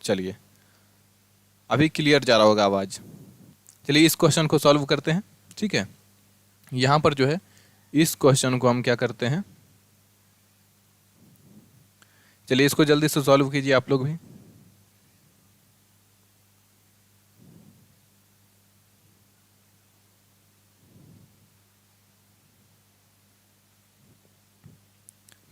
चलिए अभी क्लियर जा रहा होगा आवाज़। चलिए इस क्वेश्चन को सॉल्व करते हैं। ठीक है, यहाँ पर जो है इस क्वेश्चन को हम क्या करते हैं, चलिए इसको जल्दी से सॉल्व कीजिए आप लोग भी।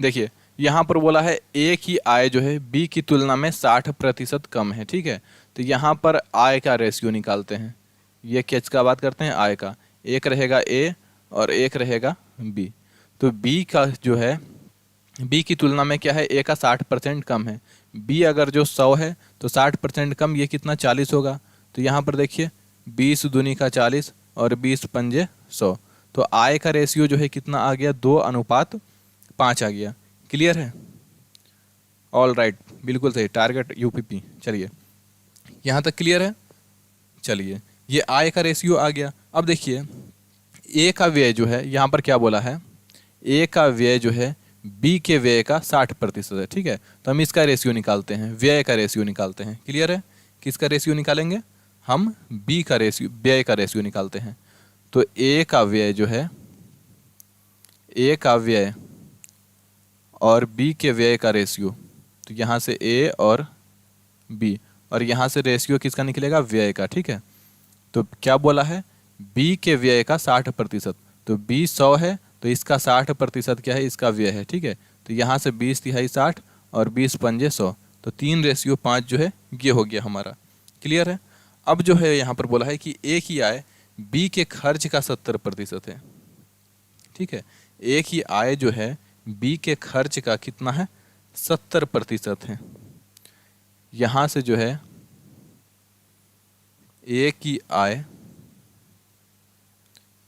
देखिए यहाँ पर बोला है ए की आय जो है बी की तुलना में 60% कम है। ठीक है, तो यहाँ पर आय का रेशियो निकालते हैं। ये किस का बात करते हैं, आय का। एक रहेगा ए और एक रहेगा बी। तो बी का जो है, बी की तुलना में क्या है, ए का 60% कम है। बी अगर जो 100 है तो 60% कम ये कितना, 40 होगा। तो यहाँ पर देखिए 20 दूनी का 40 और 20 पंजे 100। तो आय का रेशियो जो है कितना आ गया, 2:5 आ गया। क्लियर है, ऑल राइट, बिल्कुल सही, टारगेट यूपीपी। चलिए यहाँ तक क्लियर है। चलिए ये आय का रेशियो आ गया। अब देखिए ए का व्यय जो है, यहाँ पर क्या बोला है, ए का व्यय जो है बी के व्यय का 60% है। ठीक है, तो हम इसका रेशियो निकालते हैं, व्यय का रेशियो निकालते हैं। क्लियर है, किसका रेशियो निकालेंगे हम, बी का रेशियो, व्यय का रेशियो निकालते हैं। तो ए का व्यय जो है, ए का व्यय और बी के व्यय का रेशियो, तो यहाँ से ए और बी, और यहाँ से रेशियो किसका निकलेगा, व्यय का। ठीक है, तो क्या बोला है, बी के व्यय का 60%। तो बी 100 है तो इसका 60% क्या है, इसका व्यय है। ठीक है, तो यहाँ से 20 तिहाई 60 और 20 पंजे 100, तो 3:5 जो है ये हो गया हमारा। क्लियर है। अब जो है यहाँ पर बोला है कि ए की आय बी के खर्च का 70% है। ठीक है, ए की आय जो है बी के खर्च का कितना है, 70% है। यहाँ से जो है ए की आय,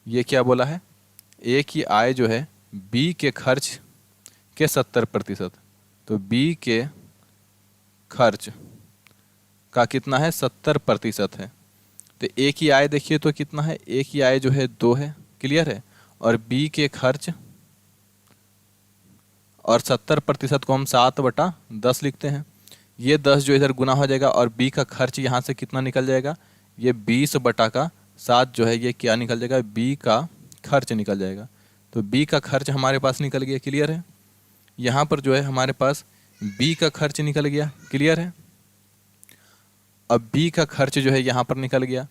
ये क्या बोला है, ए की आय जो है बी के खर्च के 70%। तो बी के खर्च का कितना है, 70% है। तो ए की आय देखिए तो कितना है, ए की आय जो है 2 है। क्लियर है, और बी के खर्च, और 70% को हम 7/10 लिखते हैं। ये 10 जो इधर गुना हो जाएगा और बी का खर्च यहाँ से कितना निकल जाएगा, ये 20/7 जो है ये क्या निकल जाएगा, बी का खर्च निकल जाएगा। तो बी का खर्च हमारे पास निकल गया। क्लियर है, यहाँ पर जो है हमारे पास बी का खर्च निकल गया। क्लियर है, अब बी का खर्च जो है यहाँ पर निकल गया।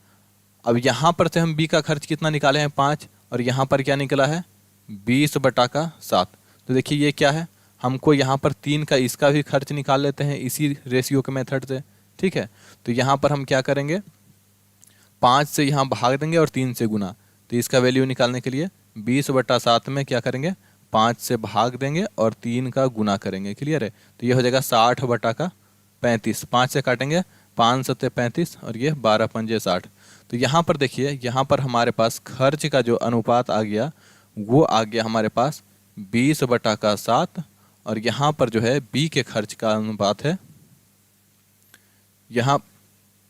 अब यहाँ पर से हम बी का खर्च कितना निकाले हैं, 5, और यहाँ पर क्या निकला है, 20/7। तो देखिए ये क्या है, हमको यहाँ पर 3 का इसका भी खर्च निकाल लेते हैं इसी रेशियो के मेथड से। ठीक है, तो यहाँ पर हम क्या करेंगे, 5 से यहाँ भाग देंगे और 3 से गुना। तो इसका वैल्यू निकालने के लिए 20/7 में क्या करेंगे, 5 से भाग देंगे और 3 का गुना करेंगे। क्लियर है, तो ये हो जाएगा 60/35। 5 से काटेंगे, 5 7 35 और ये 12 पंजे 60। तो यहाँ पर देखिए, यहाँ पर हमारे पास खर्च का जो अनुपात आ गया वो आ गया हमारे पास 20/7, और यहाँ पर जो है बी के खर्च का अनुपात है, यहाँ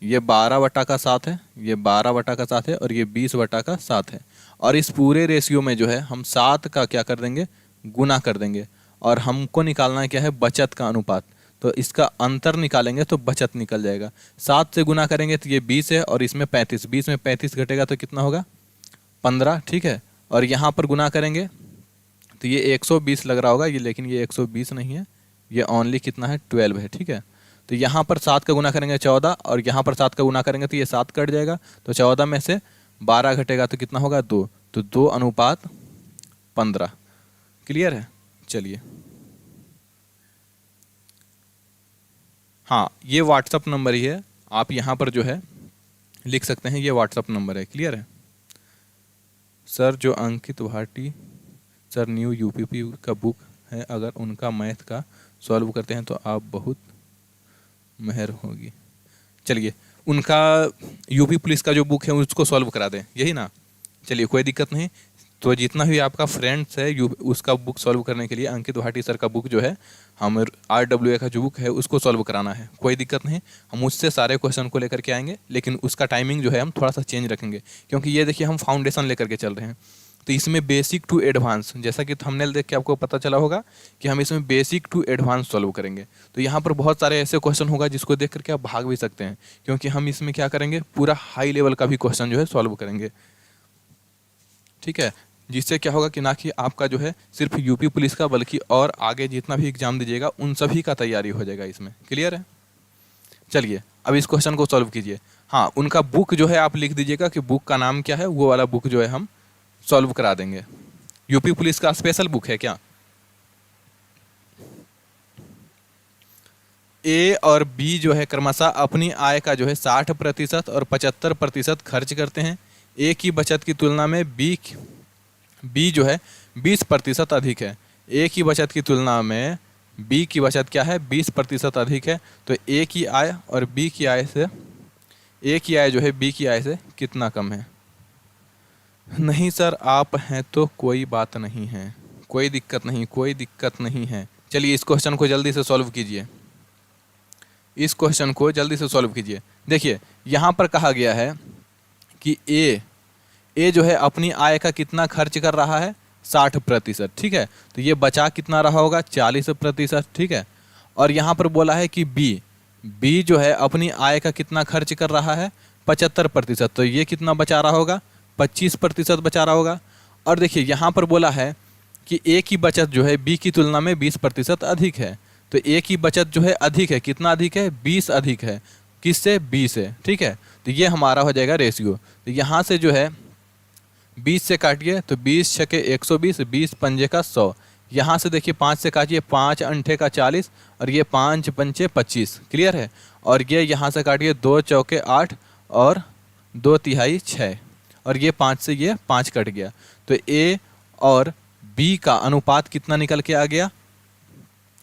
ये 12/7 है, ये 12/7 है और ये 20/7 है। और इस पूरे रेशियो में जो है हम 7 का क्या कर देंगे, गुना कर देंगे, और हमको निकालना है क्या है, बचत का अनुपात। तो इसका अंतर निकालेंगे तो बचत निकल जाएगा। 7 से गुना करेंगे तो ये 20 है और इसमें 35, 20 में 35 घटेगा तो कितना होगा, 15। ठीक है, और यहाँ पर गुना करेंगे तो ये 120 लग रहा होगा ये, लेकिन ये 120 नहीं है, ये ओनली कितना है, 12 है। ठीक है, तो यहाँ पर 7 का गुना करेंगे 14, और यहाँ पर 7 का गुना करेंगे तो ये 7 कट जाएगा, तो 14 में से 12 घटेगा तो कितना होगा, 2। तो 2:15। क्लियर है। चलिए हाँ, ये व्हाट्सअप नंबर ही है, आप यहाँ पर जो है लिख सकते हैं, ये व्हाट्सअप नंबर है। क्लियर है सर, जो अंकित भाटी सर न्यू यूपीपी का बुक है, अगर उनका मैथ का सॉल्व करते हैं तो आप बहुत मेहर होगी। चलिए उनका यूपी पुलिस का जो बुक है उसको सॉल्व करा दें, यही ना। चलिए कोई दिक्कत नहीं, तो जितना भी आपका फ्रेंड्स है उसका बुक सॉल्व करने के लिए अंकित भाटी सर का बुक जो है, हम RWA का जो बुक है उसको सॉल्व कराना है, कोई दिक्कत नहीं। हम उससे सारे क्वेश्चन को लेकर के आएंगे, लेकिन उसका टाइमिंग जो है हम थोड़ा सा चेंज रखेंगे, क्योंकि ये देखिए हम फाउंडेशन लेकर के चल रहे हैं। तो इसमें बेसिक टू एडवांस, जैसा कि थंबनेल देख के आपको पता चला होगा कि हम इसमें बेसिक टू एडवांस सॉल्व करेंगे। तो यहाँ पर बहुत सारे ऐसे क्वेश्चन होगा जिसको देख करके आप भाग भी सकते हैं, क्योंकि हम इसमें क्या करेंगे, पूरा हाई लेवल का भी क्वेश्चन जो है सॉल्व करेंगे। ठीक है, जिससे क्या होगा कि ना कि आपका जो है सिर्फ यूपी पुलिस का, बल्कि और आगे जितना भी एग्जाम दीजिएगा उन सभी का तैयारी हो जाएगा इसमें। क्लियर है? चलिए अब इस क्वेश्चन को सॉल्व कीजिए। हाँ, उनका बुक जो है आप लिख दीजिएगा कि बुक का नाम क्या है, वो वाला बुक जो है हम सॉल्व करा देंगे। यूपी पुलिस का स्पेशल बुक है क्या? ए और बी जो है क्रमशः अपनी आय का जो है 60% और 75% खर्च करते हैं। ए की बचत की तुलना में बी जो है 20% अधिक है। ए की बचत की तुलना में बी की बचत क्या है, 20% अधिक है। तो ए की आय और बी की आय से, ए की आय जो है बी की आय से कितना कम है? नहीं सर, आप हैं तो कोई बात नहीं है, कोई दिक्कत नहीं, कोई दिक्कत नहीं है। चलिए इस क्वेश्चन को जल्दी से सॉल्व कीजिए, इस क्वेश्चन को जल्दी से सॉल्व कीजिए। देखिए यहाँ पर कहा गया है कि ए जो है अपनी आय का कितना खर्च कर रहा है, 60%। ठीक है, तो ये बचा कितना रहा होगा, 40%। ठीक है, और यहाँ पर बोला है कि बी जो है अपनी आय का कितना खर्च कर रहा है, 75%। तो ये कितना बचा रहा होगा, 25% बचा रहा होगा। और देखिए यहाँ पर बोला है कि ए की बचत जो है बी की तुलना में 20% अधिक है। तो ए की बचत जो है अधिक है, कितना अधिक है, 20 अधिक है। किससे? बी से। ठीक है, तो ये हमारा हो जाएगा रेशियो। तो यहाँ से जो है 20 से काटिए तो 20 छके 120, 20 पंजे का 100। यहाँ से देखिए 5 से काटिए, 5 अंठे का 40 और ये 5 पंचे 25। क्लियर है? और ये यहाँ से काटिए 2 चौके 8 और 2 तिहाई 6 और ये 5 से ये 5 कट गया। तो ए और बी का अनुपात कितना निकल के आ गया,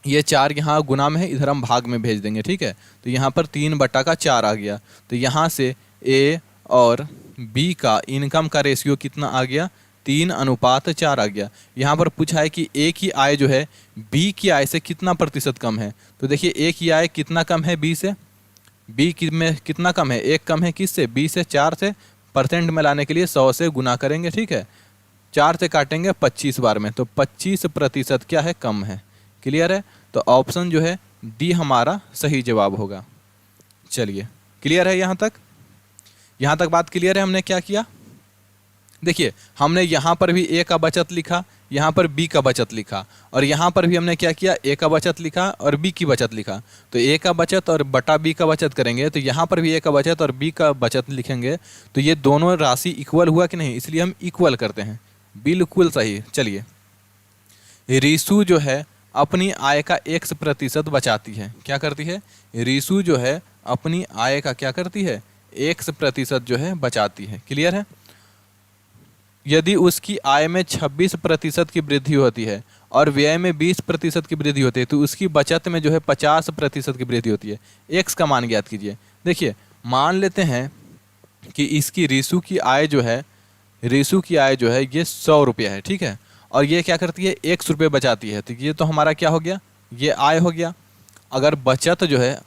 ये 4 यहाँ गुना में है, इधर हम भाग में भेज देंगे। ठीक है, तो यहाँ पर 3/4 आ गया। तो यहाँ से ए और बी का इनकम का रेशियो कितना आ गया, 3:4 आ गया। यहाँ पर पूछा है कि ए की आय जो है बी की आय से कितना प्रतिशत कम है। तो देखिए ए की आय कितना कम है बी से, बी की में कितना कम है, एक कम है किससे, बी से। 4 से परसेंट में लाने के लिए 100 से गुना करेंगे। ठीक है, 4 से काटेंगे 25 बार में, तो 25% क्या है, कम है। क्लियर है? तो ऑप्शन जो है डी हमारा सही जवाब होगा। चलिए क्लियर है यहाँ तक? यहाँ तक बात क्लियर है? हमने क्या किया, देखिए हमने यहाँ पर भी ए का बचत लिखा, यहाँ पर बी का बचत लिखा, और यहाँ पर भी हमने क्या किया, ए का बचत लिखा और बी की बचत लिखा। तो ए का बचत और बटा बी का बचत करेंगे, तो यहाँ पर भी ए का बचत और बी का बचत लिखेंगे, तो ये दोनों राशि इक्वल हुआ कि नहीं, इसलिए हम इक्वल करते हैं। बिल्कुल सही। चलिए रीशु जो है अपनी आय का X% बचाती है। क्या करती है? रीशु जो है अपनी आय का क्या करती है, X% जो है बचाती है। क्लियर है? यदि उसकी आय में 26% की वृद्धि होती है और व्यय में 20% की वृद्धि होती है, तो उसकी बचत में जो है 50% की वृद्धि होती है। एक्स का मान ज्ञात कीजिए। देखिए मान लेते हैं कि इसकी रीशु की आय जो है, रीशु की आय जो है ये 100 रुपये है। ठीक है, और ये क्या करती है, 100 रुपये बचाती है। तो ये तो हमारा क्या हो गया, ये आय हो गया। अगर बचत जो है,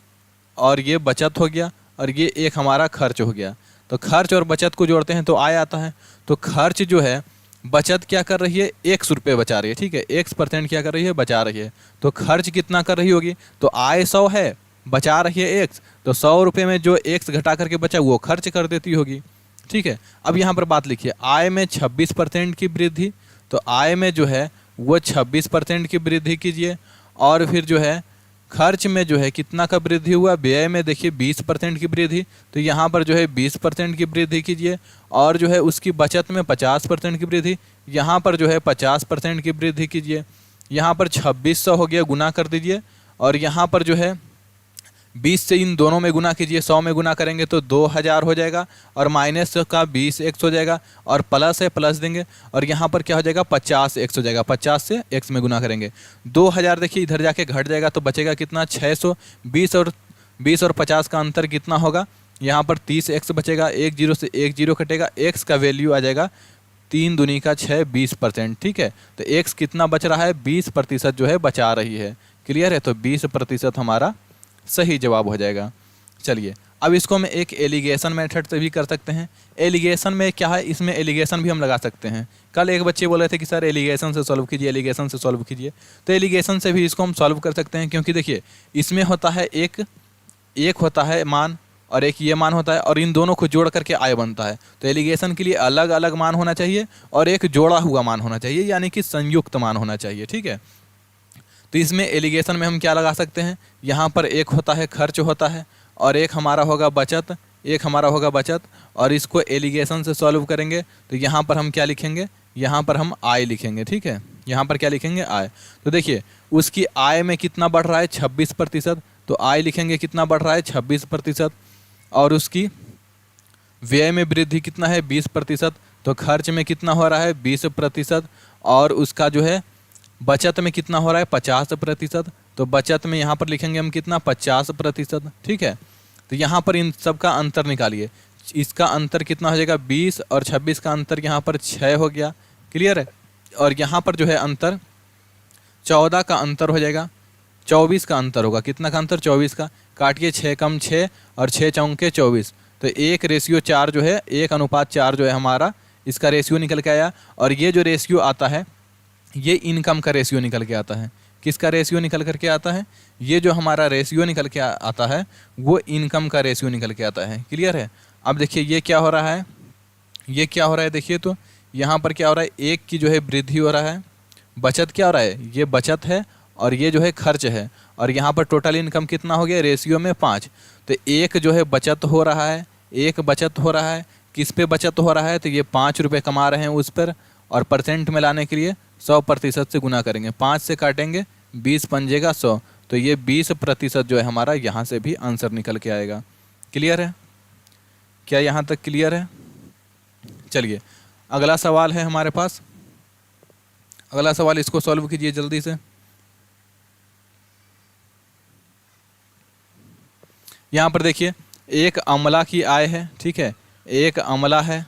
और ये बचत हो गया और ये एक हमारा खर्च हो गया, तो खर्च और बचत को जोड़ते हैं तो आय आता है। तो खर्च जो है, बचत क्या कर रही है, 100 रुपये बचा रही है। ठीक है, X% क्या कर रही है, बचा रही है। तो खर्च कितना कर रही होगी, तो आय 100 है, बचा रही है X, तो 100 रुपये में जो X घटा करके बचा वो खर्च कर देती होगी। ठीक है, अब यहाँ पर बात लिखिए, आय में 26% की वृद्धि, तो आय में जो है वो 26% की वृद्धि कीजिए, और फिर जो है खर्च में जो है कितना का वृद्धि हुआ, व्यय में देखिए 20% की वृद्धि, तो यहाँ पर जो है 20% की वृद्धि कीजिए, और जो है उसकी बचत में 50% की वृद्धि, यहाँ पर जो है 50% की वृद्धि कीजिए। यहाँ पर 2600 हो गया, गुना कर दीजिए, और यहाँ पर जो है 20 से इन दोनों में गुना कीजिए, 100 में गुना करेंगे तो 2000 हो जाएगा, और माइनस का 20 x हो जाएगा, और प्लस है प्लस देंगे, और यहाँ पर क्या हो जाएगा, 50 x हो जाएगा। 50 से x में गुना करेंगे, 2000 देखिए इधर जाके घट जाएगा, तो बचेगा कितना, 600। 20 और 50 का अंतर कितना होगा, यहाँ पर 30 x बचेगा, 1 0 से 1 0 कटेगा, x का वैल्यू आ जाएगा 3 दूनी का 6, 20%। ठीक है, तो x कितना बच रहा है, 20% जो है बचा रही है। क्लियर है? तो 20% हमारा सही जवाब हो जाएगा। चलिए अब इसको हम एक एलिगेशन मेथड से भी कर सकते हैं। एलिगेशन में क्या है, इसमें एलिगेशन भी हम लगा सकते हैं। कल एक बच्चे बोल रहे थे कि सर एलिगेशन से सॉल्व कीजिए, एलिगेशन से सॉल्व कीजिए, तो एलिगेशन से भी इसको हम सॉल्व कर सकते हैं। क्योंकि देखिए इसमें होता है एक होता है मान और एक ये मान होता है, और इन दोनों को जोड़ करके आय बनता है। तो एलिगेशन के लिए अलग अलग मान होना चाहिए और एक जोड़ा हुआ मान होना चाहिए, यानी कि संयुक्त मान होना चाहिए। ठीक है, तो इसमें एलिगेशन में हम क्या लगा सकते हैं, यहाँ पर एक होता है खर्च होता है और एक हमारा होगा बचत, एक हमारा होगा बचत, और इसको एलिगेशन से सॉल्व करेंगे तो यहाँ पर हम क्या लिखेंगे, यहाँ पर हम आय लिखेंगे। ठीक है, यहाँ पर क्या लिखेंगे, आय। तो देखिए उसकी आय में कितना बढ़ रहा है, 26%, तो आय लिखेंगे कितना बढ़ रहा है, 26%। और उसकी व्यय में वृद्धि कितना है, 20%, तो खर्च में कितना हो रहा है, 20%। और उसका जो है बचत में कितना हो रहा है, 50%, तो बचत में यहाँ पर लिखेंगे हम कितना, 50%। ठीक है, तो यहाँ पर इन सब का अंतर निकालिए, इसका अंतर कितना हो जाएगा, 20 और 26 का अंतर यहाँ पर 6 हो गया। क्लियर है, और यहाँ पर जो है अंतर 14 का अंतर हो जाएगा, 24 का अंतर होगा, कितना का अंतर, 24 का। काटिए 6 कम 6 और 6 चौके 24, तो 1:4 जो है, 1:4 जो है हमारा इसका रेशियो निकल के आया। और ये जो रेशियो आता है ये इनकम का रेशियो निकल के आता है। किसका रेशियो निकल करके आता है, ये जो हमारा रेशियो निकल के आता है वो इनकम का रेशियो निकल के आता है। क्लियर है, अब देखिए ये क्या हो रहा है, ये क्या हो रहा है, देखिए तो यहाँ पर क्या हो रहा है, एक की जो है वृद्धि हो रहा है, बचत क्या हो रहा है, ये बचत है, और ये जो है खर्च है, और यहाँ पर टोटल इनकम कितना हो गया, रेशियो में 5। तो एक जो है बचत हो रहा है, एक बचत हो रहा है, किस पे बचत हो रहा है, तो ये 5 रुपये कमा रहे हैं उस पर, और परसेंट में लाने के लिए 100% से गुना करेंगे, 5 से काटेंगे 20 पंजेगा 100, तो ये 20% जो है हमारा यहाँ से भी आंसर निकल के आएगा। क्लियर है, क्या यहाँ तक क्लियर है? चलिए अगला सवाल है हमारे पास, अगला सवाल इसको सॉल्व कीजिए जल्दी से। यहाँ पर देखिए एक अमला की आय है, ठीक है, एक अमला है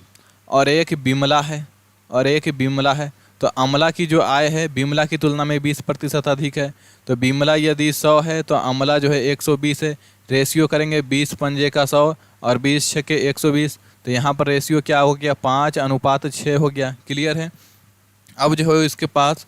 और एक बिमला है, और एक बिमला है। तो अमला की जो आय है बिमला की तुलना में 20% अधिक है, तो बिमला यदि 100 है तो अमला जो है 120 है। रेशियो करेंगे 20 पंजे का 100 और 20 छके 120, तो यहाँ पर रेशियो क्या हो गया, 5:6 हो गया। क्लियर है, अब जो है इसके पास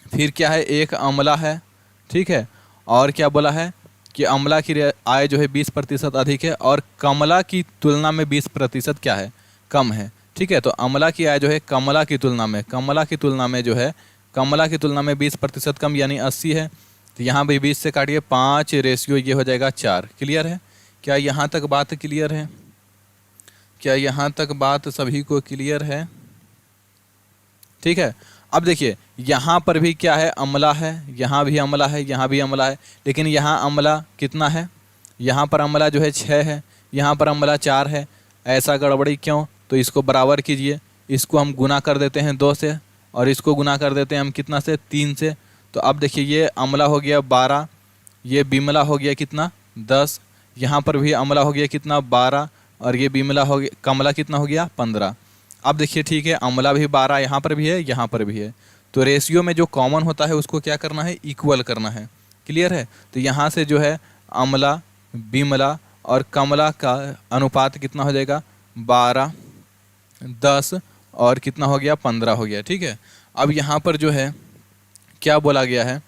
फिर क्या है, एक अमला है, ठीक है, और क्या बोला है कि अमला की आय जो है 20% अधिक है और कमला की तुलना में 20% क्या है, कम है। ठीक है, तो अमला की आय जो है कमला की तुलना में, कमला की तुलना में जो है, कमला की तुलना में 20% कम, यानी 80 है। तो यहाँ भी 20 से काटिए 5, रेशियो ये हो जाएगा 4। क्लियर है, क्या यहाँ तक बात क्लियर है? क्या यहाँ तक बात सभी को क्लियर है? ठीक है, अब देखिए यहाँ पर भी क्या है, अमला है, यहाँ भी अमला है, यहाँ भी अमला है, लेकिन यहाँ अमला कितना है, यहाँ पर अमला जो है 6 है, यहाँ पर अमला 4 है। ऐसा गड़बड़ी क्यों? तो इसको बराबर कीजिए, इसको हम गुना कर देते हैं 2 से और इसको गुना कर देते हैं हम कितना से, 3 से। तो अब देखिए ये अमला हो गया 12, ये बिमला हो गया कितना, 10, यहाँ पर भी अमला हो गया कितना, 12, और ये बिमला हो गया, कमला कितना हो गया, 15। अब देखिए ठीक है, अमला भी 12 यहाँ पर भी है, यहाँ पर भी है, तो रेशियो में जो कॉमन होता है उसको क्या करना है, इक्वल करना है। क्लियर है, तो यहाँ से जो है अमला, बिमला और कमला का अनुपात कितना हो जाएगा, 12, 10 और कितना हो गया, 15 हो गया। ठीक है, अब यहाँ पर जो है क्या बोला गया है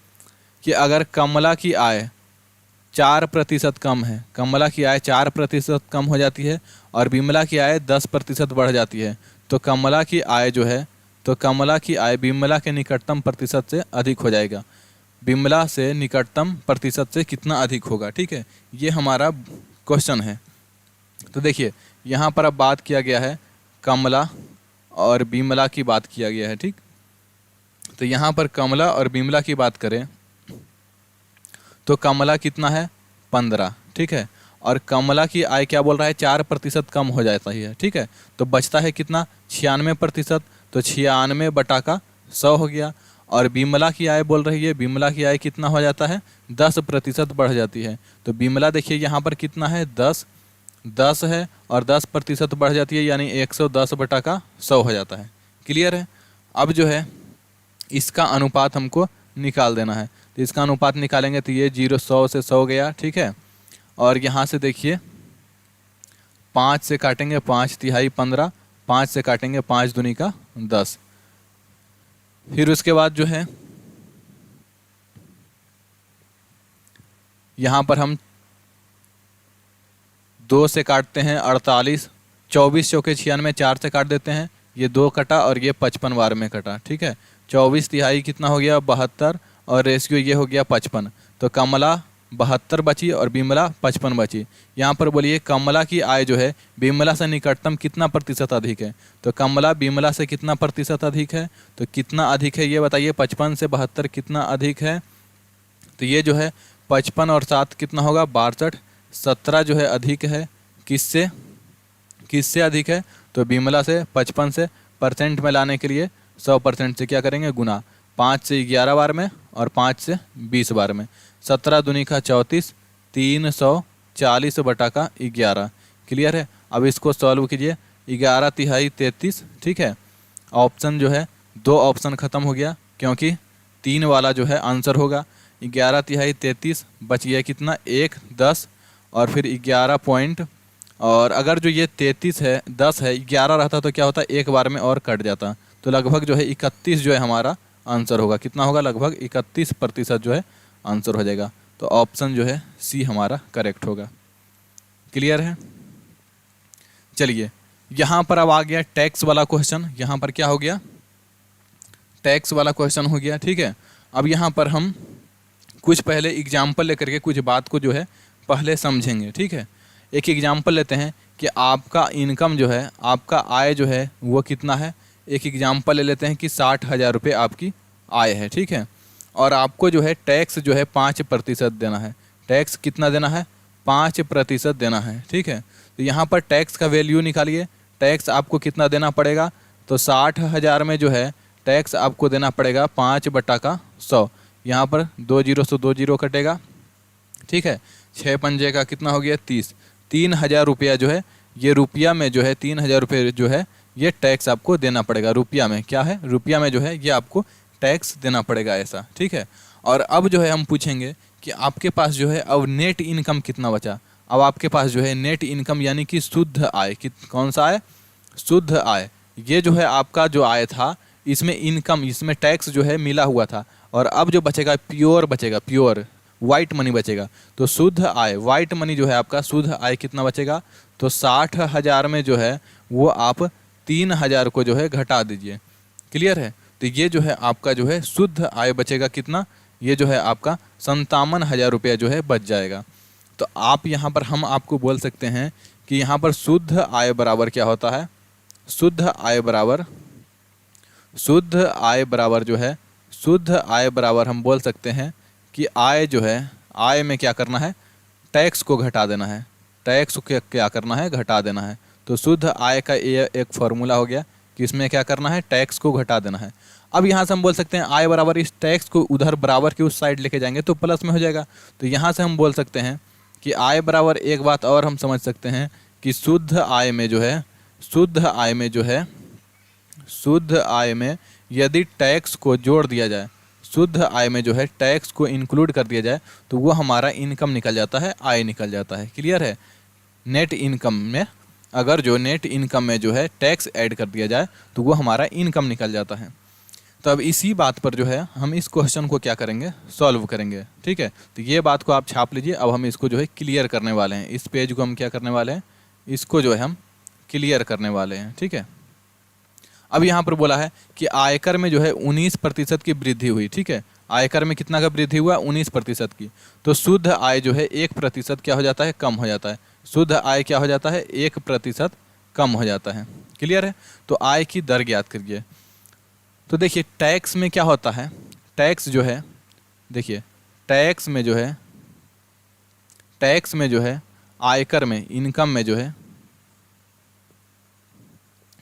कि अगर कमला की आय 4% कम है, कमला की आय 4% कम हो जाती है और बिमला की आय 10% बढ़ जाती है, तो कमला की आय जो है, तो कमला की आय बिमला के निकटतम प्रतिशत से अधिक हो जाएगा। बिमला से निकटतम प्रतिशत से कितना अधिक होगा? ठीक है, ये हमारा क्वेश्चन है। तो देखिए यहाँ पर अब बात किया गया है कमला और बिमला की बात किया गया है। ठीक, तो यहाँ पर कमला और बिमला की बात करें तो कमला कितना है, 15। ठीक है, और कमला की आय क्या बोल रहा है, 4% कम हो जाता है। ठीक है, तो बचता है कितना, 96%, तो 96 बटा का 100 हो गया। और बिमला की आय बोल रही है, बिमला की आय कितना हो जाता है, 10% बढ़ जाती है। तो बिमला देखिए यहाँ पर कितना है, 10 है और 10% बढ़ जाती है, यानी 110 बटा का 100 हो जाता है। क्लियर है, अब जो है इसका अनुपात हमको निकाल देना है, तो इसका अनुपात निकालेंगे तो ये 0 100 से 100 गया। ठीक है, और यहाँ से देखिए 5 से काटेंगे 5 तिहाई 15, 5 से काटेंगे 5 दूनी का 10। फिर उसके बाद जो है यहाँ पर हम 2 से काटते हैं 48, 24 चौके 96, 4 से काट देते हैं, ये 2 कटा और ये 55 बार में कटा, ठीक है। 24 तिहाई कितना हो गया 72 और रेशियो ये हो गया 55। तो कमला 72 बची और बिमला 55 बची। यहाँ पर बोलिए कमला की आय जो है बिमला से निकटतम कितना प्रतिशत अधिक है। तो कमला बिमला से कितना प्रतिशत अधिक है, तो कितना अधिक है ये बताइए। 55 से 72 कितना अधिक है, तो ये जो है 55 और 7 कितना होगा 62, 17 जो है अधिक है किससे, किससे अधिक है, तो बिमला से। 55 से परसेंट में लाने के लिए 100% से क्या करेंगे गुना, 5 से 11 बार में और 5 से 20 बार में। 17 दूनी का 34, 340 बटा का 11। क्लियर है। अब इसको सॉल्व कीजिए। 11 तिहाई 33, ठीक है। ऑप्शन जो है 2 ऑप्शन ख़त्म हो गया क्योंकि 3 वाला जो है आंसर होगा। 11 तिहाई 33 बच गया कितना 1, 10 और फिर 11 पॉइंट, और अगर जो ये 33 है 10 है 11 रहता तो क्या होता, एक बार में और कट जाता, तो लगभग जो है 31 जो है हमारा आंसर होगा। कितना होगा, लगभग 31% जो है आंसर हो जाएगा। तो ऑप्शन जो है सी हमारा करेक्ट होगा। क्लियर है। चलिए यहाँ पर अब आ गया टैक्स वाला क्वेश्चन। यहाँ पर क्या हो गया, टैक्स वाला क्वेश्चन हो गया, ठीक है। अब यहाँ पर हम कुछ पहले एग्जाम्पल लेकर के कुछ बात को जो है पहले समझेंगे, ठीक है। एक एग्जाम्पल लेते हैं कि आपका इनकम जो है, आपका आय जो है वो कितना है। एक एग्जाम्पल ले लेते हैं कि 60,000 रुपये आपकी आय है, ठीक है। और आपको जो है टैक्स जो है 5% देना है। टैक्स कितना देना है, 5% देना है, ठीक है। तो यहाँ पर टैक्स का वैल्यू निकालिए। टैक्स आपको कितना देना पड़ेगा, तो 60,000 में जो है टैक्स आपको देना पड़ेगा 5 बटा का 100। यहाँ पर 2 जीरो से 2 जीरो कटेगा, ठीक है। 6 पंजे का कितना हो गया 30। 3,000 रुपया जो है ये रुपया में जो है 3,000 रुपये जो है ये टैक्स आपको देना पड़ेगा। रुपया में क्या है, रुपया में जो है ये आपको टैक्स देना पड़ेगा ऐसा, ठीक है। और अब जो है हम पूछेंगे कि आपके पास जो है अब नेट इनकम कितना बचा। अब आपके पास जो है नेट इनकम यानी कि शुद्ध आय, कौन सा आय, शुद्ध आय। ये जो है आपका जो आय था इसमें इनकम, इसमें टैक्स जो है मिला हुआ था, और अब जो बचेगा प्योर बचेगा, प्योर वाइट मनी बचेगा। तो शुद्ध आय, वाइट मनी जो है आपका शुद्ध आय कितना बचेगा, तो 60,000 में जो है वो आप 3,000 को जो है घटा दीजिए। क्लियर है। तो ये जो है आपका जो है शुद्ध आय बचेगा कितना, ये जो है आपका 57,000 रुपया जो है बच जाएगा। तो आप यहाँ पर हम आपको बोल सकते हैं कि यहाँ पर शुद्ध आय बराबर क्या होता है, शुद्ध आय बराबर, शुद्ध आय बराबर जो है, शुद्ध आय बराबर हम बोल सकते हैं कि आय जो है, आय में क्या करना है, टैक्स को घटा देना है। टैक्स को क्या करना है, घटा देना है। तो शुद्ध आय का ये एक फॉर्मूला हो गया कि इसमें क्या करना है, टैक्स को घटा देना है। अब यहाँ से हम बोल सकते हैं आय बराबर, इस टैक्स को उधर बराबर की उस साइड लेके जाएंगे तो प्लस में हो जाएगा। तो यहाँ से हम बोल सकते हैं कि आय बराबर, एक बात और हम समझ सकते हैं कि शुद्ध आय में जो है, शुद्ध आय में जो है, शुद्ध आय में यदि टैक्स को जोड़ दिया जाए, शुद्ध आय में जो है टैक्स को इंक्लूड कर दिया जाए तो वो हमारा इनकम निकल जाता है, आय निकल जाता है। क्लियर है। नेट इनकम में अगर जो नेट इनकम में जो है टैक्स ऐड कर दिया जाए तो वो हमारा इनकम निकल जाता है। तो अब इसी बात पर जो है हम इस क्वेश्चन को क्या करेंगे, सॉल्व करेंगे, ठीक है। तो ये बात को आप छाप लीजिए। अब हम इसको जो है क्लियर करने वाले हैं। इस पेज को हम क्या करने वाले हैं, इसको जो है हम क्लियर करने वाले हैं, ठीक है। अब यहाँ पर बोला है कि आयकर में जो है 19% की वृद्धि हुई, ठीक है। आयकर में कितना का वृद्धि हुआ, 19% की। तो शुद्ध आय जो है 1% क्या हो जाता है, कम हो जाता है। शुद्ध आय क्या हो जाता है, 1% कम हो जाता है। क्लियर है। तो आय की दर ज्ञात करिए। तो देखिए टैक्स में क्या होता है, टैक्स जो है, देखिए टैक्स में जो है, टैक्स में जो है, आयकर में, इनकम में जो है,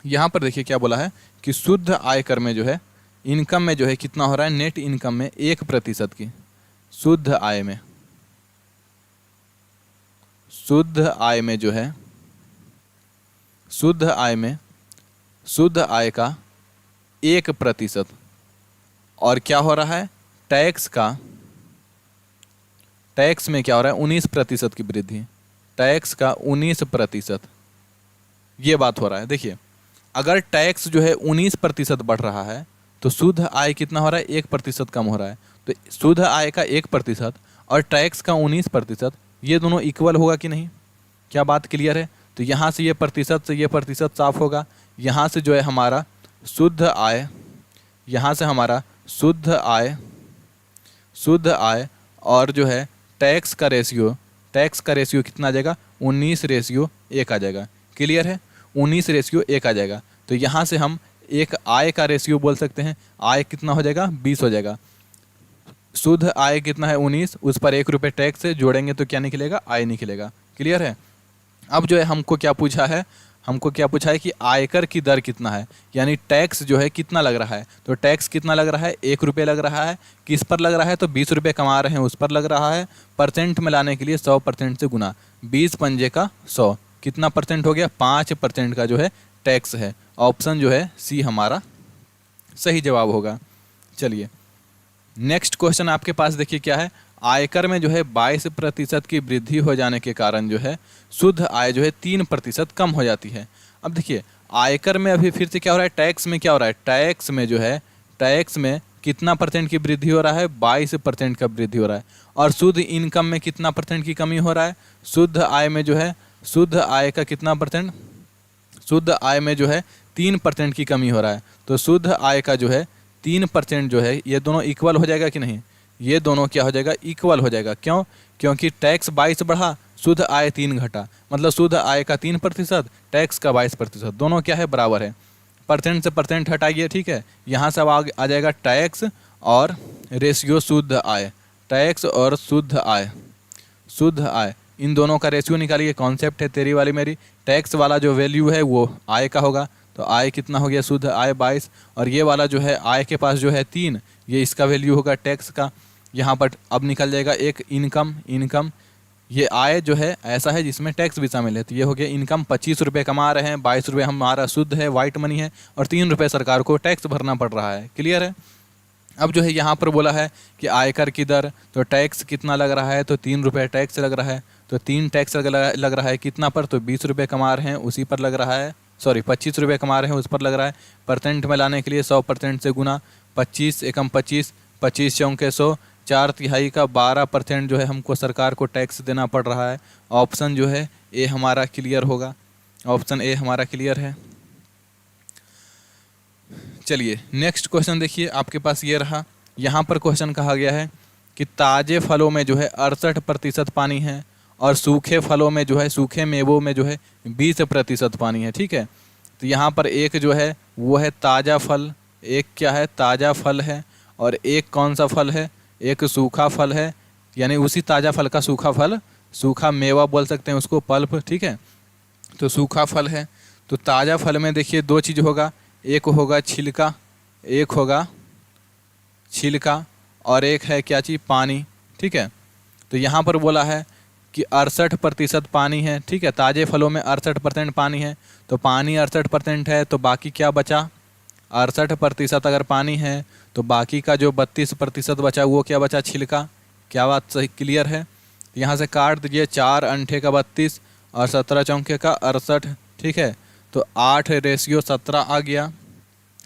यहाँ पर देखिए क्या बोला है कि शुद्ध आयकर में जो है, इनकम में जो है कितना हो रहा है, नेट इनकम में 1% की, शुद्ध आय में, शुद्ध आय में जो है, शुद्ध आय में, शुद्ध आय का 1%, और क्या हो रहा है, टैक्स का, टैक्स में क्या हो रहा है 19% की वृद्धि, टैक्स का 19%, ये बात हो रहा है। देखिए, अगर टैक्स जो है 19% बढ़ रहा है तो शुद्ध आय कितना हो रहा है, 1% कम हो रहा है। तो शुद्ध आय का 1% और टैक्स का 19%, ये दोनों इक्वल होगा कि नहीं? क्या बात क्लियर है? तो यहाँ से ये प्रतिशत से ये प्रतिशत साफ होगा। यहाँ से जो है हमारा शुद्ध आय, यहाँ से हमारा शुद्ध आय और जो है टैक्स का रेशियो कितना आ जाएगा, 19:1 आ जाएगा। क्लियर है? 19:1 आ जाएगा। तो यहाँ से हम एक आय का रेशियो बोल सकते हैं। आय कितना हो जाएगा, 20 हो जाएगा। शुद्ध आय कितना है, 19, उस पर 1 रुपये टैक्स से जोड़ेंगे तो क्या निकलेगा, आय निकलेगा। क्लियर है? अब जो है हमको क्या पूछा है, कि आयकर की दर कितना है, यानी टैक्स जो है कितना लग रहा है। तो टैक्स कितना लग रहा है, 1 रुपये लग रहा है। किस पर लग रहा है, तो 20 रुपये कमा रहे हैं उस पर लग रहा है। परसेंट में लाने के लिए 100% से गुना, 20 पंजे का 100, कितना परसेंट हो गया, 5% का जो है टैक्स है। ऑप्शन जो है सी हमारा सही जवाब होगा। चलिए नेक्स्ट क्वेश्चन आपके पास देखिए क्या है। आयकर में जो है 22% की वृद्धि हो जाने के कारण जो है शुद्ध आय जो है 3% कम हो जाती है। अब देखिए आयकर में अभी फिर से क्या हो रहा है, टैक्स में क्या हो रहा है, टैक्स में जो है, टैक्स में कितना परसेंट की वृद्धि हो रहा है, 22% का वृद्धि हो रहा है। और शुद्ध इनकम में कितना परसेंट की कमी हो रहा है, शुद्ध आय में जो है, शुद्ध आय का कितना परसेंट, शुद्ध आय में जो है 3% की कमी हो रहा है। तो शुद्ध आय का जो है 3% जो है, ये दोनों इक्वल हो जाएगा कि नहीं, ये दोनों क्या हो जाएगा, इक्वल हो जाएगा। क्यों? क्योंकि टैक्स 22 बढ़ा, शुद्ध आय 3 घटा, मतलब शुद्ध आय का 3%, टैक्स का 22%, दोनों क्या है, बराबर है। परसेंट से परसेंट हटाइए, ठीक है। यहाँ से अब आ जाएगा टैक्स और रेशियो शुद्ध आय, टैक्स और शुद्ध आय, शुद्ध आय, इन दोनों का रेशियो निकालिए। कॉन्सेप्ट है तेरी वाली मेरी। टैक्स वाला जो वैल्यू है वो आय का होगा, तो आय कितना हो गया, शुद्ध आय 22, और ये वाला जो है आय के पास जो है 3, ये इसका वैल्यू होगा टैक्स का। यहाँ पर अब निकल जाएगा एक इनकम, ये आय जो है ऐसा है जिसमें टैक्स भी शामिल है, तो ये हो गया इनकम। 25 रुपये कमा रहे हैं, 22 रुपये हमारा शुद्ध है, वाइट मनी है, और 3 रुपये सरकार को टैक्स भरना पड़ रहा है। क्लियर है? अब जो है यहाँ पर बोला है कि आयकर की दर, तो टैक्स कितना लग रहा है, तो 3 रुपये टैक्स लग रहा है। तो 3 टैक्स लग रहा है कितना पर, तो 20 रुपये कमा रहे हैं उसी पर लग रहा है, सॉरी 25 रुपये कमा रहे हैं उस पर लग रहा है। परसेंट में लाने के लिए 100% से गुना, 25 एकम 25, 25 चौके 100, 4/3 का 12% जो है हमको सरकार को टैक्स देना पड़ रहा है। ऑप्शन जो है ए हमारा क्लियर होगा, ऑप्शन ए हमारा क्लियर है। चलिए नेक्स्ट क्वेश्चन देखिए आपके पास ये रहा। यहाँ पर क्वेश्चन कहा गया है कि ताज़े फलों में जो है 68% पानी है, और सूखे फलों में जो है, सूखे मेवों में जो है 20% पानी है। ठीक है, तो यहाँ पर एक जो है वो है ताज़ा फल, एक क्या है, ताज़ा फल है, और एक कौन सा फल है, एक सूखा फल है, यानी उसी ताज़ा फल का सूखा फल, सूखा मेवा बोल सकते हैं उसको, पल्प। ठीक है, तो सूखा फल है। तो ताज़ा फल में देखिए 2 चीज़ होगा, एक होगा छिलका, एक होगा छिलका, और एक है क्या चीज़, पानी। ठीक है, तो यहाँ पर बोला है कि 68% पानी है। ठीक है, ताज़े फलों में 68% पानी है, तो पानी 68% है, तो बाकी क्या बचा, 68% अगर पानी है तो बाकी का जो 32% बचा वो क्या बचा, छिलका। क्या बात सही क्लियर है? यहाँ से काट दीजिए, 4 अंठे का 32 और 17 चौके का 68। ठीक है, तो 8:17 आ गया।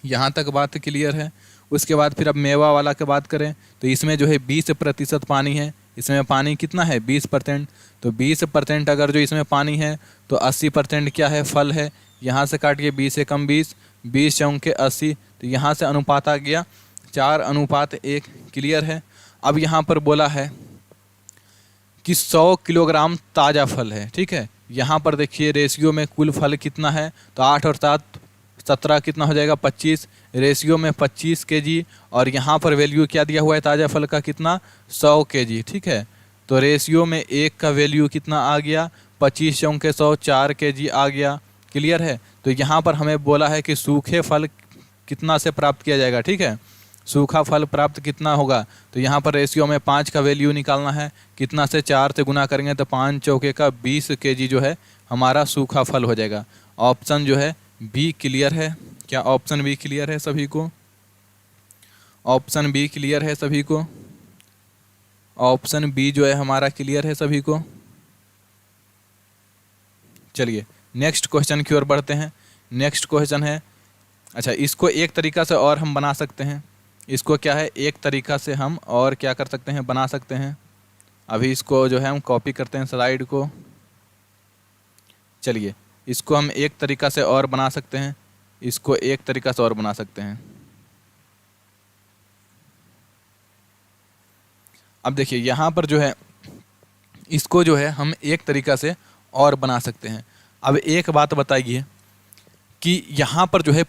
यहाँ तक बात क्लियर है। उसके बाद फिर अब मेवा वाला की बात करें तो इसमें जो है 20% पानी है, इसमें पानी कितना है, 20%। तो 20% अगर जो इसमें पानी है तो 80% क्या है, फल है। यहाँ से काटिए, 20 से कम 20, 20 चौके 80, तो यहाँ से अनुपात आ गया 4:1। क्लियर है? अब यहाँ पर बोला है कि 100 किलोग्राम ताज़ा फल है। ठीक है, यहाँ पर देखिए रेशियो में कुल फल कितना है, तो 8 और 7 17 कितना हो जाएगा, 25, रेशियो में 25 kg, और यहाँ पर वैल्यू क्या दिया हुआ है ताज़ा फल का, कितना, 100 kg। ठीक है, तो रेशियो में 1 का वैल्यू कितना आ गया, 25 चौके 100, 4 kg आ गया। क्लियर है? तो यहाँ पर हमें बोला है कि सूखे फल कितना से प्राप्त किया जाएगा। ठीक है, सूखा फल प्राप्त कितना होगा, तो यहाँ पर रेशियो में 5 का वैल्यू निकालना है, कितना से, 4 से गुना करेंगे तो 5 चौके का 20 kg जो है हमारा सूखा फल हो जाएगा। ऑप्शन जो है बी क्लियर है। क्या ऑप्शन बी क्लियर है सभी को? ऑप्शन बी क्लियर है सभी को? ऑप्शन बी जो है हमारा क्लियर है सभी को? चलिए नेक्स्ट क्वेश्चन की ओर बढ़ते हैं। नेक्स्ट क्वेश्चन है, अच्छा इसको एक तरीका से और हम बना सकते हैं। इसको क्या है, एक तरीका से हम और क्या कर सकते हैं, बना सकते हैं। अभी इसको जो है हम कॉपी करते हैं स्लाइड को। चलिए इसको हम एक तरीका से और बना सकते हैं, इसको एक तरीका से और बना सकते हैं। अब देखिए यहाँ पर जो है इसको जो है हम एक तरीका से और बना सकते हैं। अब एक बात बताइए कि यहाँ पर जो है,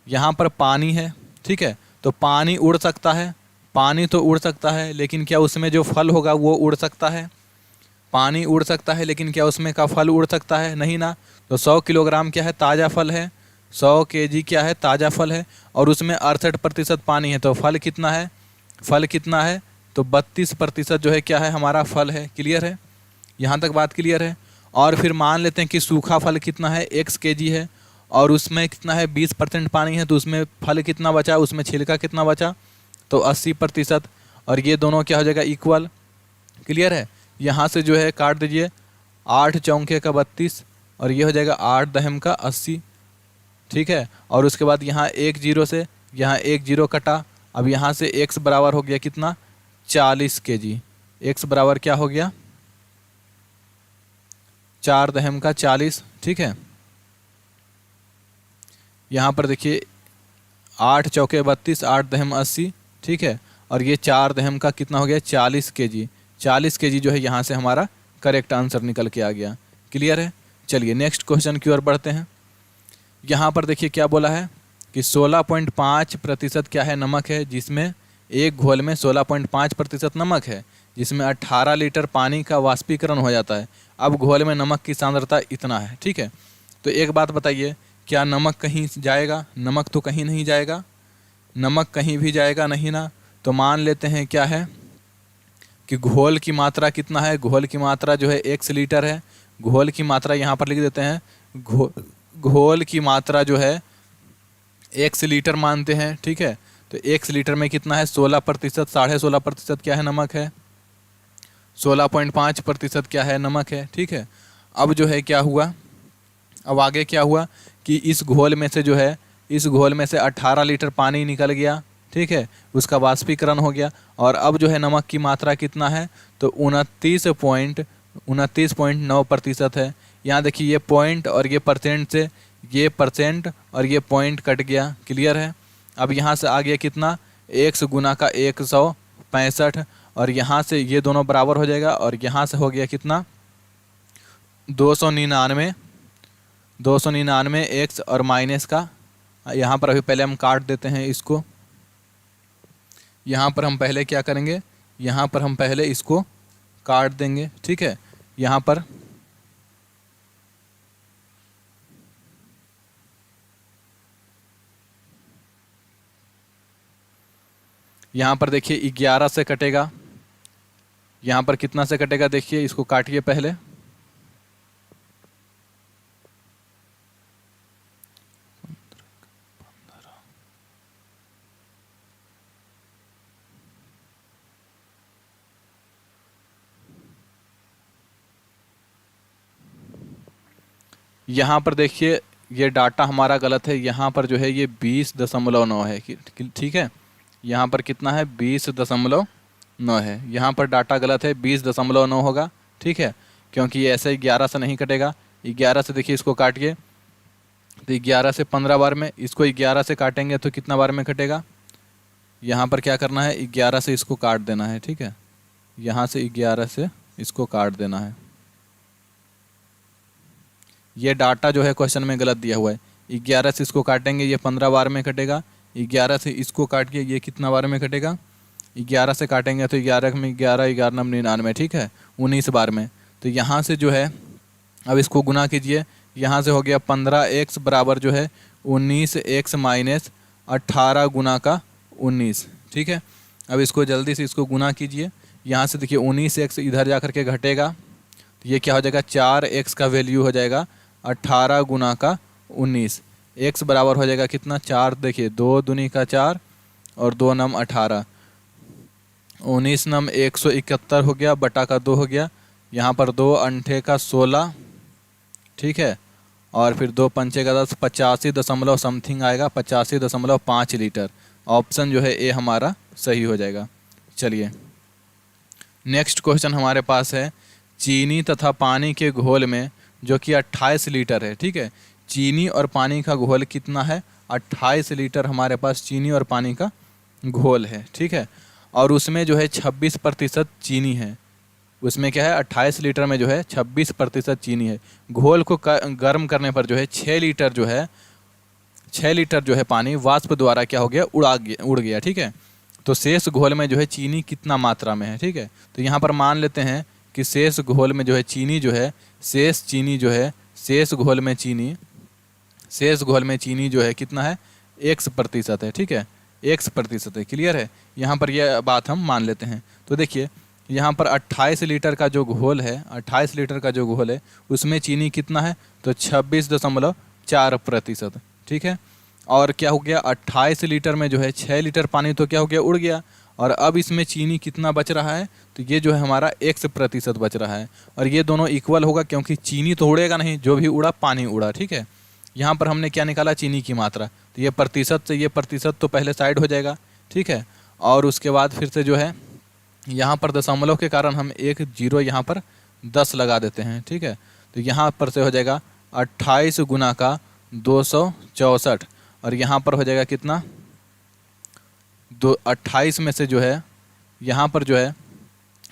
यहाँ पर पानी है, ठीक है, तो पानी उड़ सकता है, पानी तो उड़ सकता है, लेकिन क्या उसमें जो फल होगा वो उड़ सकता है? पानी उड़ सकता है लेकिन क्या उसमें का फल उड़ सकता है? नहीं ना। तो 100 किलोग्राम क्या है, ताज़ा फल है, 100 केजी क्या है, ताज़ा फल है, और उसमें 68% पानी है, तो फल कितना है, फल कितना है, तो 32% जो है क्या है, हमारा फल है। क्लियर है, यहाँ तक बात क्लियर है। और फिर मान लेते हैं कि सूखा फल कितना है, x केजी है, और उसमें कितना है, 20% पानी है, तो उसमें फल कितना बचा, उसमें छिलका कितना बचा, तो 80%। और ये दोनों क्या हो जाएगा, इक्वल। क्लियर है, यहाँ से जो है काट दीजिए, 8 चौके का 32, और ये हो जाएगा 8 दहम का 80। ठीक है, और उसके बाद यहाँ एक जीरो से यहाँ एक जीरो कटा। अब यहाँ से x बराबर हो गया कितना, 40 केजी। x बराबर क्या हो गया, 4 दहम का 40। ठीक है, यहाँ पर देखिए 8 चौके 32, 8 दहम 80। ठीक है, और ये 4 दहम का कितना हो गया, 40 केजी। 40 केजी जो है यहाँ से हमारा करेक्ट आंसर निकल के आ गया। क्लियर है, चलिए नेक्स्ट क्वेश्चन की ओर बढ़ते हैं। यहाँ पर देखिए क्या बोला है कि 16.5% क्या है, नमक है, जिसमें एक घोल में 16.5% नमक है, जिसमें 18 लीटर पानी का वाष्पीकरण हो जाता है। अब घोल में नमक की सांद्रता इतना है। ठीक है, तो एक बात बताइए, क्या नमक कहीं जाएगा? नमक तो कहीं नहीं जाएगा, नमक कहीं भी जाएगा नहीं ना। तो मान लेते हैं क्या है कि घोल की मात्रा कितना है, घोल की मात्रा जो है 1 लीटर है। घोल की मात्रा यहाँ पर लिख देते हैं, घोल की मात्रा जो है 1 लीटर मानते हैं। ठीक है, तो 1 लीटर में कितना है, 16%, 16.5% क्या है, नमक है, 16.5% क्या है, नमक है। ठीक है, अब जो है क्या हुआ, अब आगे क्या हुआ कि इस घोल में से जो है, इस घोल में से 18 लीटर पानी निकल गया। ठीक है, उसका वाष्पीकरण हो गया, और अब जो है नमक की मात्रा कितना है, तो 29.9% है। यहाँ देखिए ये पॉइंट और ये परसेंट से, ये परसेंट और ये पॉइंट कट गया। क्लियर है, अब यहाँ से आ गया कितना, 1 गुना का 165, और यहाँ से ये दोनों बराबर हो जाएगा, और यहाँ से हो गया कितना, 299। 299 एक्स और माइनस का, यहाँ पर अभी पहले हम काट देते हैं इसको। यहाँ पर हम पहले क्या करेंगे, यहाँ पर हम पहले इसको काट देंगे। ठीक है, यहाँ पर देखिए 11 से कटेगा, यहाँ पर कितना से कटेगा, देखिए इसको काटिए पहले। यहाँ पर देखिए ये डाटा हमारा गलत है, यहाँ पर जो है ये 20.9 है। ठीक है, यहाँ पर कितना है, 20.9 है, यहाँ पर डाटा गलत है, 20.9 होगा। ठीक है, क्योंकि ये ऐसे 11 से नहीं कटेगा। 11 से देखिए इसको काटिए, तो 11 से 15 बार में, इसको 11 से काटेंगे तो कितना बार में कटेगा, यहाँ पर क्या करना है, 11 से इसको काट देना है। ठीक है, यहाँ से 11 से इसको काट देना है। ये डाटा जो है क्वेश्चन में गलत दिया हुआ है। 11 से इसको काटेंगे, ये 15 बार में कटेगा। 11 से इसको काट के ये कितना बार में कटेगा, 11 से काटेंगे तो 11 में 11, 11 99। ठीक है, 19 बार में। तो यहाँ से जो है अब इसको गुना कीजिए, यहाँ से हो गया 15x बराबर जो है 19x माइनस 18 गुना का 19। ठीक है, अब इसको जल्दी से इसको गुना कीजिए। यहाँ से देखिए 19x इधर जा कर के घटेगा, तो ये क्या हो जाएगा, 4x का वैल्यू हो जाएगा 18 गुना का 19। x बराबर हो जाएगा कितना, 4। देखिए 2 दूनी का 4 और 2 नम 18, 19 नम 171 हो गया, बटा का 2 हो गया। यहाँ पर 2 अंठे का 16। ठीक है, और फिर 2 पंचे का 10, 85 दशमलव समथिंग आएगा, 85.5 लीटर। ऑप्शन जो है ए हमारा सही हो जाएगा। चलिए नेक्स्ट क्वेश्चन हमारे पास है, चीनी तथा पानी के घोल में जो कि 28 लीटर है, ठीक है। चीनी और पानी का घोल कितना है? 28 लीटर हमारे पास चीनी और पानी का घोल है, ठीक है। और उसमें जो है 26% चीनी है। उसमें क्या है? 28 लीटर में जो है 26% चीनी है। घोल को गर्म करने पर जो है 6 लीटर जो है पानी वाष्प द्वारा क्या हो गया? उड़ गया, ठीक है। तो शेष घोल में जो है चीनी कितना मात्रा में है, ठीक है। तो यहाँ पर मान लेते हैं कि शेष घोल में जो है चीनी जो है, शेष घोल में चीनी जो है कितना है? X% है, ठीक है। X% है। क्लियर है? यहाँ पर यह बात हम मान लेते हैं। तो देखिए यहाँ पर 28 लीटर का जो घोल है, 28 लीटर का जो घोल है उसमें चीनी कितना है? तो 26.4%, ठीक है। और क्या हो गया? 28 लीटर में जो है 6 लीटर पानी तो क्या हो गया? उड़ गया। और अब इसमें चीनी कितना बच रहा है? तो ये जो है हमारा X% बच रहा है। और ये दोनों इक्वल होगा क्योंकि चीनी तो उड़ेगा नहीं, जो भी उड़ा पानी उड़ा, ठीक है। यहाँ पर हमने क्या निकाला? चीनी की मात्रा। तो ये प्रतिशत से ये प्रतिशत तो पहले साइड हो जाएगा, ठीक है। और उसके बाद फिर से जो है यहाँ पर दशमलव के कारण हम एक जीरो यहाँ पर 10 लगा देते हैं, ठीक है। तो यहाँ पर से हो जाएगा 28 गुना का 264। और यहाँ पर हो जाएगा कितना? 28 में से जो है यहाँ पर जो है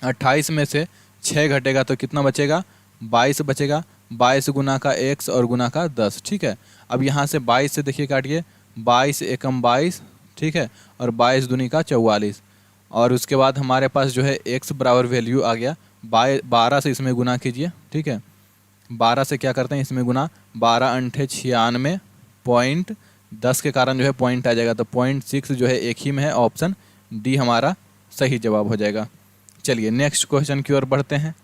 28 में से 6 घटेगा तो कितना बचेगा? 22 बचेगा। 22 गुना का x और गुना का 10, ठीक है। अब यहाँ से 22 से देखिए काटिए, 22 एकम 22, ठीक है। और 22 दूनी का 44। और उसके बाद हमारे पास जो है x बराबर वैल्यू आ गया 12 से इसमें गुना कीजिए, ठीक है। 12 से क्या करते हैं? इसमें गुना, 12 अंठे 96, पॉइंट 10 के कारण जो है पॉइंट आ जाएगा। तो 0.6 जो है एक ही में है। ऑप्शन डी हमारा सही जवाब हो जाएगा। चलिए नेक्स्ट क्वेश्चन की ओर बढ़ते हैं।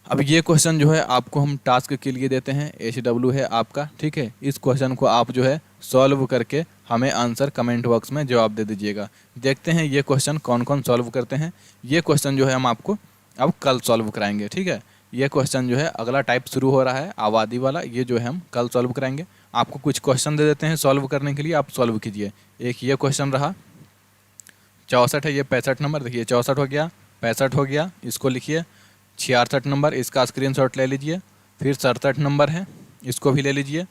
अब ये क्वेश्चन जो है आपको हम टास्क के लिए देते हैं, HW है आपका, ठीक है। इस क्वेश्चन को आप जो है सॉल्व करके हमें आंसर कमेंट बॉक्स में जवाब दे दीजिएगा। देखते हैं ये क्वेश्चन कौन कौन सॉल्व करते हैं। ये क्वेश्चन जो है हम आपको अब कल सॉल्व कराएंगे, ठीक है। ये क्वेश्चन जो है अगला टाइप शुरू हो रहा है, आबादी वाला, ये जो है हम कल सॉल्व कराएंगे। आपको कुछ क्वेश्चन दे देते हैं सॉल्व करने के लिए, आप सॉल्व कीजिए। एक ये क्वेश्चन रहा 64 है, ये 65 नंबर, देखिए 64 हो गया, 65 हो गया, इसको लिखिए। 66 नंबर, इसका स्क्रीनशॉट ले लीजिए। फिर 67 नंबर है, इसको भी ले लीजिए।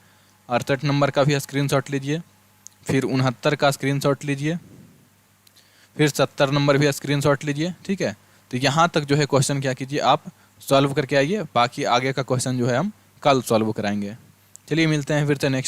68 नंबर का भी स्क्रीनशॉट लीजिए। फिर 69 का स्क्रीनशॉट लीजिए। फिर 70 नंबर भी स्क्रीनशॉट लीजिए, ठीक है। तो यहाँ तक जो है क्वेश्चन क्या कीजिए, आप सॉल्व करके आइए। बाकी आगे का क्वेश्चन जो है हम कल सॉल्व कराएंगे। चलिए मिलते हैं फिर से नेक्स्ट